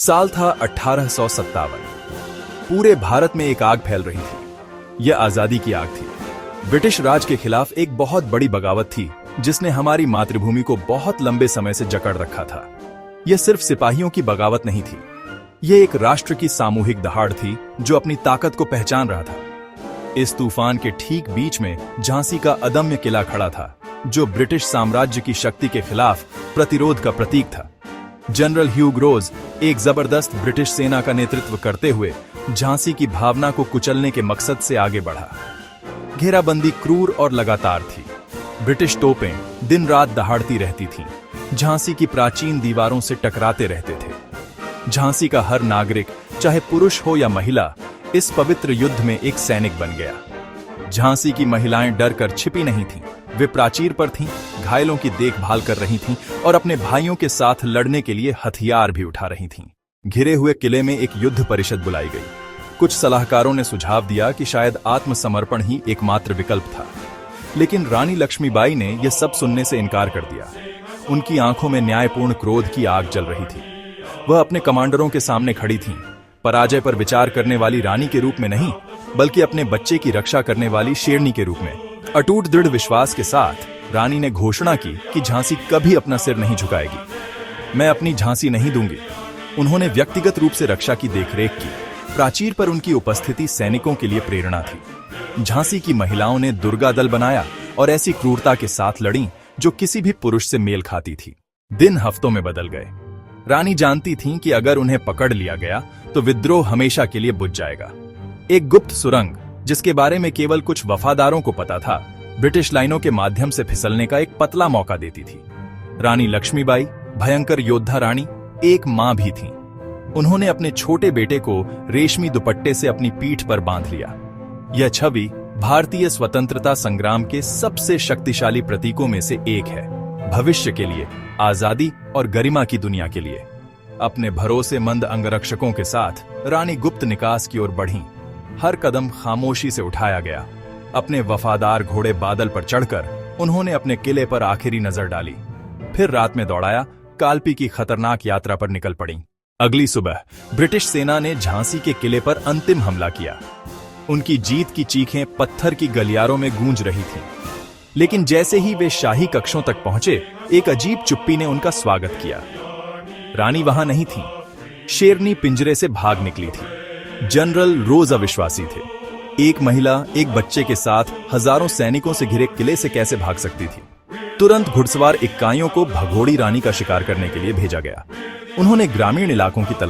साल था 1857। पूरे भारत में एक आग फैल रही थी। यह आजादी की आग थी। ब्रिटिश राज के खिलाफ एक बहुत बड़ी बगावत थी जिसने हमारी मातृभूमि को बहुत लंबे समय से जकड़ रखा था। यह सिर्फ सिपाहियों की बगावत नहीं थी, यह एक राष्ट्र की सामूहिक दहाड़ थी जो अपनी ताकत को पहचान रहा था। इस तूफान के ठीक बीच में झांसी का अदम्य किला खड़ा था, जो ब्रिटिश साम्राज्य की शक्ति के खिलाफ प्रतिरोध का प्रतीक था। जनरल ह्यूग रोज एक जबरदस्त ब्रिटिश सेना का नेतृत्व करते हुए झांसी की भावना को कुचलने के मकसद से आगे बढ़ा। घेराबंदी क्रूर और लगातार थी। ब्रिटिश तोपें दिन रात दहाड़ती रहती थीं, झांसी की प्राचीन दीवारों से टकराते रहते थे। झांसी का हर नागरिक, चाहे पुरुष हो या महिला, इस पवित्र युद्ध में एक सैनिक बन गया। झांसी की महिलाएं डर कर छिपी नहीं थीं, वे प्राचीर पर थीं, घायलों की देखभाल कर रही थीं और अपने भाइयों के साथ लड़ने के लिए हथियार भी उठा रही थीं। घिरे हुए किले में एक युद्ध परिषद बुलाई गई। कुछ सलाहकारों ने सुझाव दिया कि शायद आत्मसमर्पण ही एकमात्र विकल्प था, लेकिन रानी लक्ष्मीबाई ने यह सब सुनने से इनकार कर दिया। उनकी आंखों में न्यायपूर्ण क्रोध की आग जल रही थी। वह अपने कमांडरों के सामने खड़ी थीं, पराजय पर विचार करने वाली रानी के रूप में नहीं, बल्कि अपने बच्चे की रक्षा करने वाली शेरनी के रूप में। अटूट दृढ़ विश्वास के साथ रानी ने घोषणा की कि झांसी कभी अपना सिर नहीं झुकाएगी। मैं अपनी झांसी नहीं दूंगी। उन्होंने व्यक्तिगत रूप से रक्षा की देखरेख की। प्राचीर पर उनकी उपस्थिति सैनिकों के लिए प्रेरणा थी। झांसी की महिलाओं ने दुर्गा दल बनाया और ऐसी क्रूरता के साथ लड़ी जो किसी भी पुरुष से मेल खाती थी। दिन हफ्तों में बदल गए। रानी जानती थीं कि अगर उन्हें पकड़ लिया गया तो विद्रोह हमेशा के लिए बुझ जाएगा। एक गुप्त सुरंग, जिसके बारे में केवल कुछ वफादारों को पता था, ब्रिटिश लाइनों के माध्यम से फिसलने का एक पतला मौका देती थी। रानी लक्ष्मीबाई, भयंकर योद्धा रानी, एक मां भी थीं। उन्होंने अपने छोटे बेटे को रेशमी दुपट्टे से अपनी पीठ पर बांध लिया। यह छवि भारतीय स्वतंत्रता संग्राम के सबसे शक्तिशाली प्रतीकों में से एक है। भविष्य के लिए, आजादी और गरिमा की दुनिया के लिए। अपने भरोसेमंद अंगरक्षकों के साथ रानी गुप्त निकास की ओर बढ़ीं। हर कदम खामोशी से उठाया गया। अपने वफादार घोड़े बादल पर चढ़कर उन्होंने अपने किले पर आखिरी नजर डाली, फिर रात में दौड़ाया कालपी की खतरनाक यात्रा पर निकल पड़ी। अगली सुबह ब्रिटिश सेना ने झांसी के किले पर अंतिम हमला किया। उनकी जीत की चीखें पत्थर की गलियारों में गूंज रही थीं। लेकिन जैसे ही वे शाही कक्षों तक पहुंचे, एक अजीब चुप्पी ने उनका स्वागत किया। रानी वहां नहीं थी। शेरनी पिंजरे से भाग निकली थी। जनरल रोज अविश्वासी थे। एक महिला एक बच्चे के साथ हजारों सैनिकों से घिरे किले से कैसे भाग सकती थी? तुरंत घुड़सवार इक्काइयों को भगोड़ी रानी का शिकार करने के लिए भेजा गया। उन्होंने ग्रामीण इलाकों की